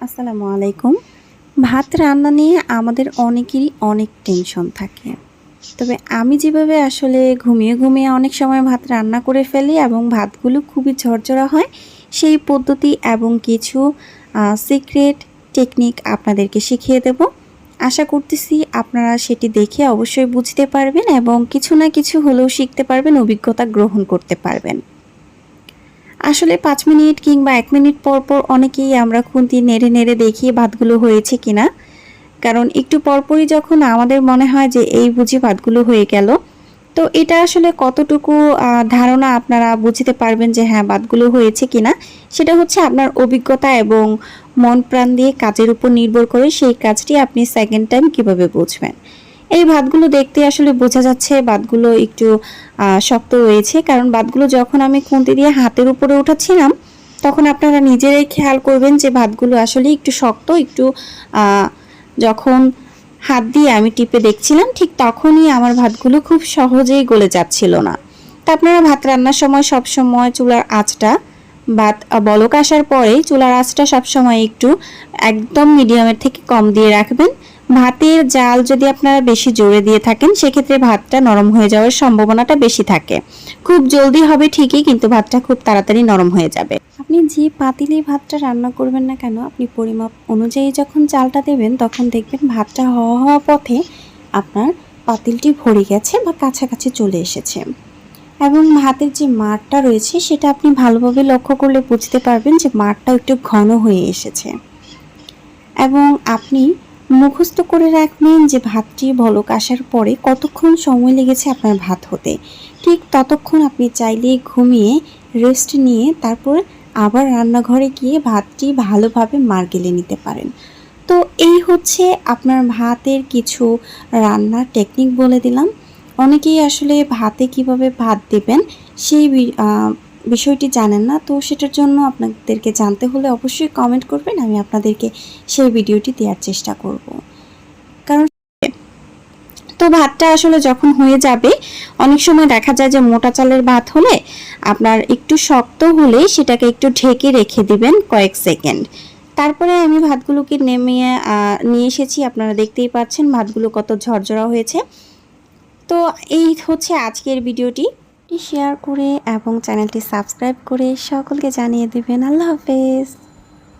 আসসালামু আলাইকুম। ভাত রান্না নিয়ে আমাদের অনেকেরই অনেক টেনশন থাকে। তবে আমি যেভাবে আসলে ঘুমিয়ে অনেক সময় ভাত রান্না করে ফেলি এবং ভাতগুলো খুবই ঝরঝরা হয়, সেই পদ্ধতি এবং কিছু সিক্রেট টেকনিক আপনাদেরকে শিখিয়ে দেব। আশা করতেছি আপনারা সেটি দেখে অবশ্যই বুঝতে পারবেন এবং কিছু না কিছু হলেও শিখতে পারবেন, অভিজ্ঞতা গ্রহণ করতে পারবেন। আসলে ৫ মিনিট কিংবা ১ মিনিট পর অনেকেই আমরা খুন্তি নেড়ে দেখি ভাতগুলো হয়েছে কিনা। কারণ একটু পরপরই যখন আমাদের মনে হয় যে এই বুঝি ভাতগুলো হয়ে গেল, তো এটা আসলে কতটুকু ধারণা আপনারা বুঝতে পারবেন যে হ্যাঁ, ভাতগুলো হয়েছে কিনা, সেটা হচ্ছে আপনার অভিজ্ঞতা এবং মন প্রাণ দিয়ে কাজের উপর নির্ভর করে সেই কাজটি আপনি সেকেন্ড টাইম কিভাবে বুঝবেন। এই ভাতগুলো দেখতে আসলে বোঝা যাচ্ছে ভাতগুলো একটু শক্ত রয়েছে, কারণ ভাতগুলো যখন আমি খুন্তি দিয়ে হাতের উপরে উঠাচ্ছিলাম, তখন আপনারা নিজেরাই খেয়াল করবেন যে ভাতগুলো আসলে একটু শক্ত, একটু যখন হাত দিয়ে আমি টিপে দেখছিলাম ঠিক তখনই আমার ভাতগুলো খুব সহজেই গলে যাচ্ছিল না। তা আপনারা ভাত রান্নার সময় সবসময় চুলার আঁচটা, ভাত বলক আসার পরেই চুলার আঁচটা সবসময় একটু একদম মিডিয়ামের থেকে কম দিয়ে রাখবেন। ভাতের জাল যদি আপনারা বেশি জোরে দিয়ে থাকেন, সেক্ষেত্রে ভাতটা নরম হয়ে যাওয়ার সম্ভাবনাটা বেশি থাকে। খুব জলদি হবে ঠিকই, কিন্তু ভাতটা খুব তাড়াতাড়ি নরম হয়ে যাবে। আপনি যে পাতিলে ভাতটা রান্না করবেন না কেন, আপনি পরিমাপ অনুযায়ী যখন চালটা দেবেন, তখন দেখবেন ভাতটা হওয়া পথে আপনার পাতিলটি ভরে গেছে বা কাছাকাছি চলে এসেছে। এবং ভাতের যে মাড়টা রয়েছে সেটা আপনি ভালোভাবে লক্ষ্য করলে বুঝতে পারবেন যে মাড়টা একটু ঘন হয়ে এসেছে। এবং আপনি মুখস্থ করে রাখবেন যে ভাতটি বলক আসার পরে কতক্ষণ সময় লেগেছে আপনার ভাত হতে। ঠিক ততক্ষণ আপনি চাইলে ঘুমিয়ে রেস্ট নিয়ে তারপর আবার রান্নাঘরে গিয়ে ভাতটি ভালোভাবে মাড় গেলে নিতে পারেন। তো এই হচ্ছে আপনার ভাতের কিছু রান্নার টেকনিক বলে দিলাম। অনেকেই আসলে ভাতে কিভাবে ভাত দেবেন সেই বিষয়টি জানেন না, তো সেটার জন্য আপনাদেরকে জানতে হলে অবশ্যই কমেন্ট করবেন, আমি আপনাদেরকে সেই ভিডিওটি দেওয়ার চেষ্টা করব। কারণ তো ভাতটা আসলে যখন হয়ে যাবে, অনেক সময় দেখা যায় যে মোটা চালের ভাত হলে আপনার একটু শক্ত হলে সেটাকে একটু ঢেকে রেখে দিবেন কয়েক সেকেন্ড। তারপরে আমি ভাতগুলোকে নিয়ে এসেছি, আপনারা দেখতেই পাচ্ছেন ভাতগুলো কত ঝরঝরা হয়েছে। তো এই হচ্ছে আজকের ভিডিওটি। শেয়ার করে এবং চ্যানেলটি সাবস্ক্রাইব করে সকলকে জানিয়ে দেবেন। আল্লাহ হাফেজ।